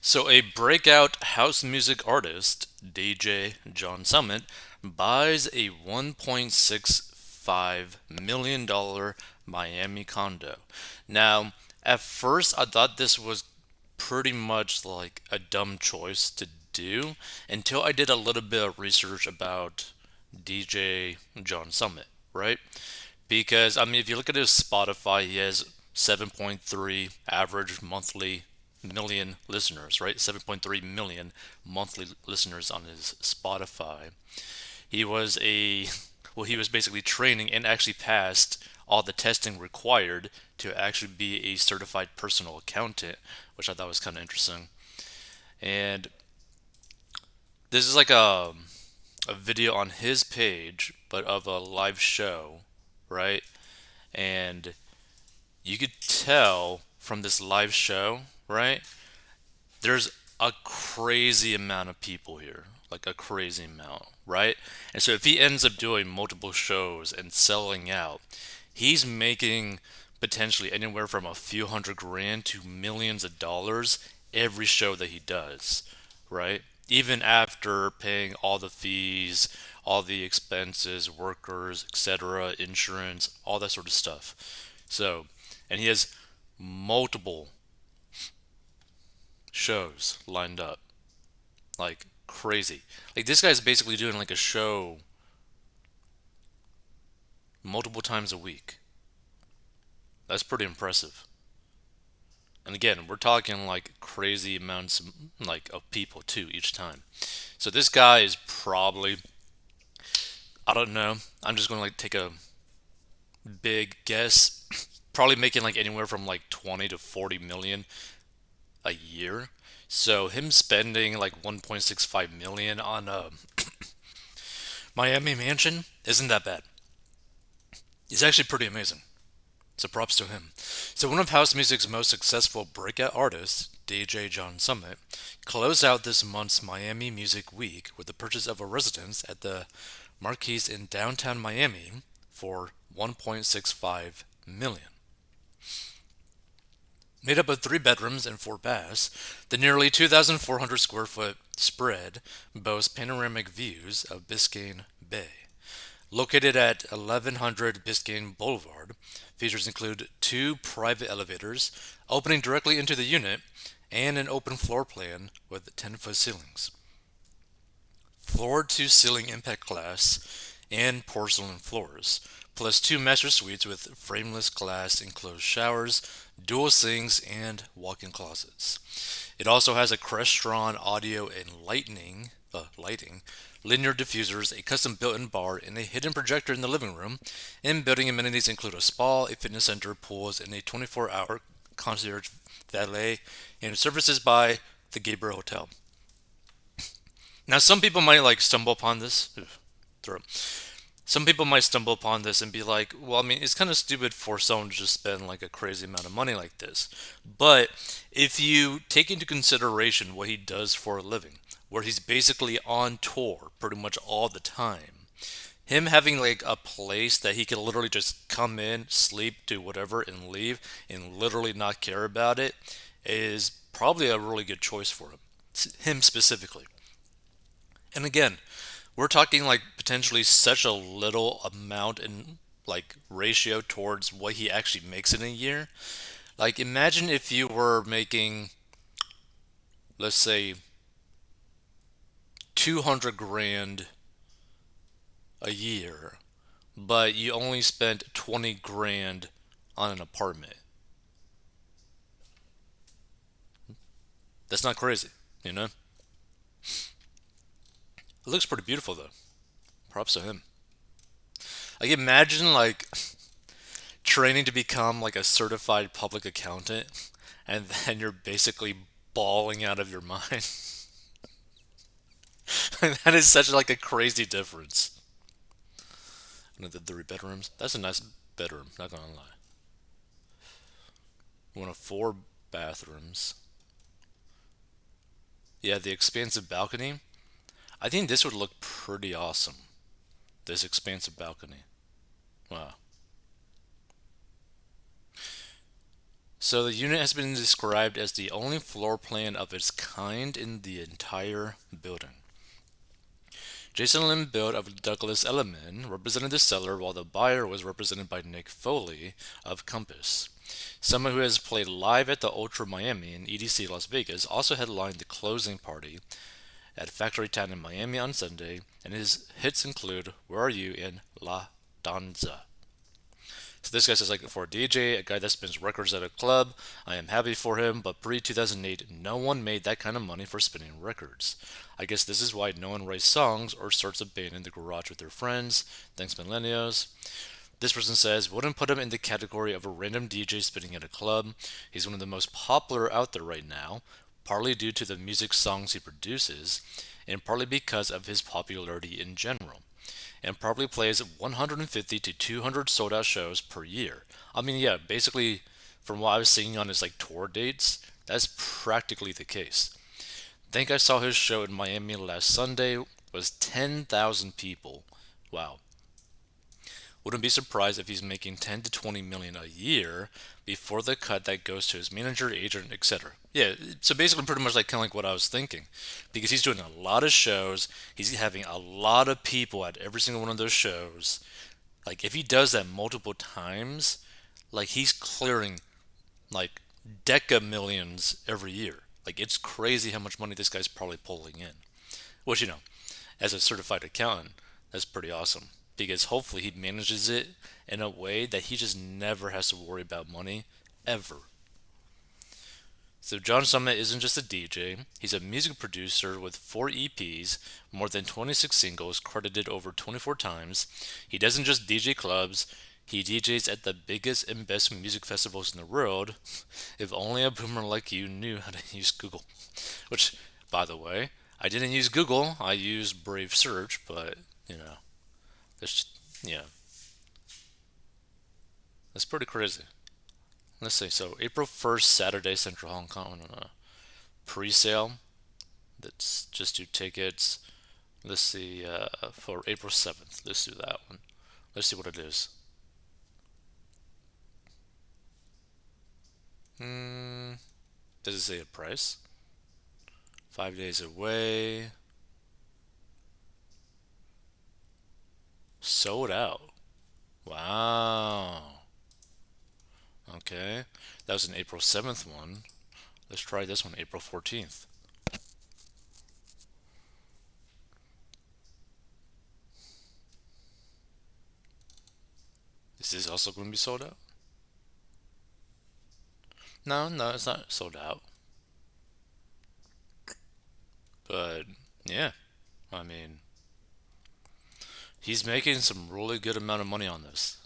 So, a breakout house music artist, DJ John Summit, buys a $1.65 million Miami condo. Now, at first, I thought this was pretty much like a dumb choice to do until I did a little bit of research about DJ John Summit, right? Because, I mean, if you look at his Spotify, he has 7.3 average monthly million listeners, right? 7.3 million monthly listeners on his Spotify. He was he was basically training and actually passed all the testing required to actually be a certified personal accountant, which I thought was kind of interesting. And this is like a video on his page, but of a live show, right? And you could tell from this live show, right? There's a crazy amount of people here, like a crazy amount, right? And so if he ends up doing multiple shows and selling out, he's making potentially anywhere from a few hundred grand to millions of dollars every show that he does, right? Even after paying all the fees, all the expenses, workers, etc., insurance, all that sort of stuff. So, and he has multiple shows lined up, like crazy. Like this guy's basically doing like a show multiple times a week. That's pretty impressive. And again, we're talking like crazy amounts of people too each time. So this guy is probably, I don't know. I'm just going to like take a big guess. Probably making like anywhere from like 20 to 40 million a year. So him spending like 1.65 million on a Miami mansion isn't that bad. It's actually pretty amazing. So props to him. So one of house music's most successful breakout artists, DJ John Summit, closed out this month's Miami Music Week with the purchase of a residence at the Marquis in downtown Miami for 1.65 million. Made up of 3 bedrooms and 4 baths, the nearly 2,400 square foot spread boasts panoramic views of Biscayne Bay. Located at 1100 Biscayne Boulevard, features include 2 private elevators opening directly into the unit and an open floor plan with 10-foot ceilings. Floor to ceiling impact glass and porcelain floors, plus 2 master suites with frameless glass enclosed showers, dual sinks, and walk in closets. It also has a Crestron audio and lighting, linear diffusers, a custom built-in bar, and a hidden projector in the living room. And building amenities include a spa, a fitness center, pools, and a 24-hour concierge valet, and services by the Gabriel Hotel. Now, some people might like stumble upon this. Some people might stumble upon this and be like, well, I mean, it's kind of stupid for someone to just spend like a crazy amount of money like this. But if you take into consideration what he does for a living, where he's basically on tour pretty much all the time, him having like a place that he can literally just come in, sleep, do whatever, and leave, and literally not care about it, is probably a really good choice for him. Him specifically. And again, we're talking like potentially such a little amount in like ratio towards what he actually makes in a year. Like imagine if you were making, let's say, 200 grand a year, but you only spent 20 grand on an apartment. That's not crazy, you know? It looks pretty beautiful though. Props to him. Like imagine like training to become like a certified public accountant and then you're basically bawling out of your mind. That is such like a crazy difference. Another 3 bedrooms. That's a nice bedroom, not gonna lie. One of 4 bathrooms. Yeah, the expansive balcony. I think this would look pretty awesome. This expansive balcony. Wow. So the unit has been described as the only floor plan of its kind in the entire building. Jason Lynn Build of Douglas Elliman represented the seller while the buyer was represented by Nick Foley of Compass. Someone who has played live at the Ultra Miami and EDC Las Vegas also headlined the closing party at Factory Town in Miami on Sunday, and his hits include Where Are You and La Danza. So this guy says, like, for a DJ, a guy that spins records at a club, I am happy for him, but pre 2008, no one made that kind of money for spinning records. I guess this is why no one writes songs or starts a band in the garage with their friends. Thanks, millennials. This person says, wouldn't put him in the category of a random DJ spinning at a club. He's one of the most popular out there right now, partly due to the music songs he produces, and partly because of his popularity in general, and probably plays 150 to 200 sold out shows per year. I mean, yeah, basically, from what I was seeing on his like tour dates, that's practically the case. I think I saw his show in Miami last Sunday was 10,000 people. Wow. Wouldn't be surprised if he's making 10 to 20 million a year before the cut that goes to his manager, agent, etc. Yeah, so basically pretty much like kind of like what I was thinking. Because he's doing a lot of shows, he's having a lot of people at every single one of those shows. Like if he does that multiple times, like he's clearing like deca millions every year. Like it's crazy how much money this guy's probably pulling in. Which, as a certified accountant, that's pretty awesome. Because hopefully he manages it in a way that he just never has to worry about money, ever. So John Summit isn't just a DJ, he's a music producer with 4 EPs, more than 26 singles, credited over 24 times. He doesn't just DJ clubs, he DJs at the biggest and best music festivals in the world. If only a boomer like you knew how to use Google. Which, by the way, I didn't use Google, I used Brave Search, but, that's, yeah, that's pretty crazy. Let's see, so April 1st, Saturday, Central Hong Kong, pre-sale. Let's just do tickets. Let's see, for April 7th. Let's do that one. Let's see what it is. Hmm, does it say a price? 5 days away. Sold out. Wow. Okay. That was an April 7th one. Let's try this one, April 14th. Is this also going to be sold out? No, no, it's not sold out. But yeah, I mean, he's making some really good amount of money on this.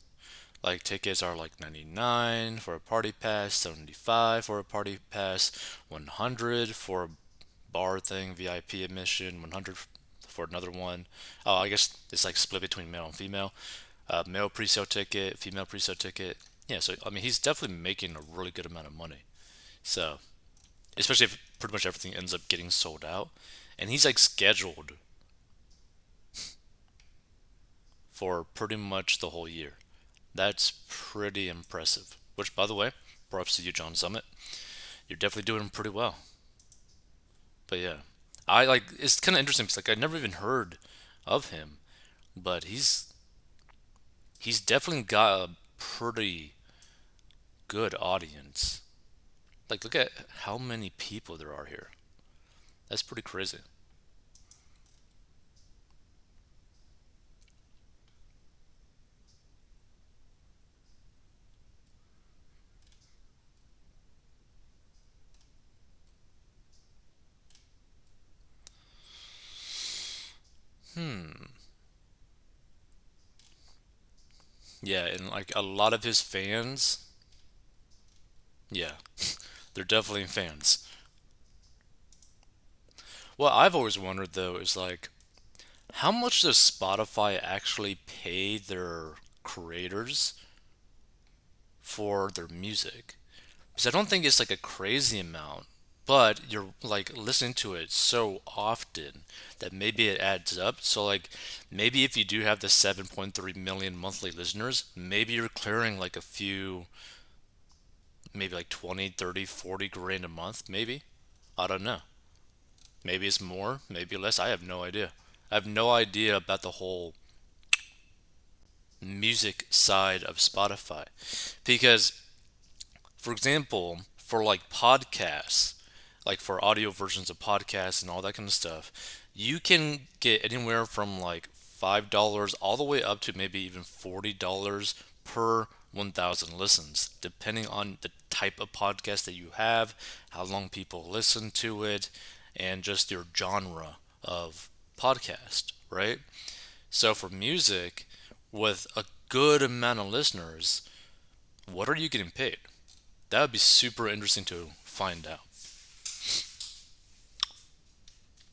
Like tickets are like 99 for a party pass, 75 for a party pass, 100 for a bar thing, VIP admission, 100 for another one. Oh, I guess it's like split between male and female. Male pre-sale ticket, female pre-sale ticket. Yeah, so I mean, he's definitely making a really good amount of money. So, especially if pretty much everything ends up getting sold out, and he's like scheduled for pretty much the whole year. That's pretty impressive. Which, by the way, props to you, John Summit. You're definitely doing pretty well. But yeah, I like. It's kind of interesting because like I never even heard of him, but he's definitely got a pretty good audience. Like, look at how many people there are here. That's pretty crazy. Hmm. Yeah, and like a lot of his fans, yeah, they're definitely fans. What I've always wondered though is like, how much does Spotify actually pay their creators for their music? Because I don't think it's like a crazy amount, but you're like listening to it so often that maybe it adds up. So like maybe if you do have the 7.3 million monthly listeners, maybe you're clearing like a few maybe like 20, 30, 40 grand a month, maybe. I don't know. Maybe it's more, maybe less. I have no idea. I have no idea about the whole music side of Spotify. Because, for example, for like podcasts, like for audio versions of podcasts and all that kind of stuff, you can get anywhere from like $5 all the way up to maybe even $40 per 1,000 listens, depending on the type of podcast that you have, how long people listen to it, and just your genre of podcast, right? So for music, with a good amount of listeners, what are you getting paid? That would be super interesting to find out.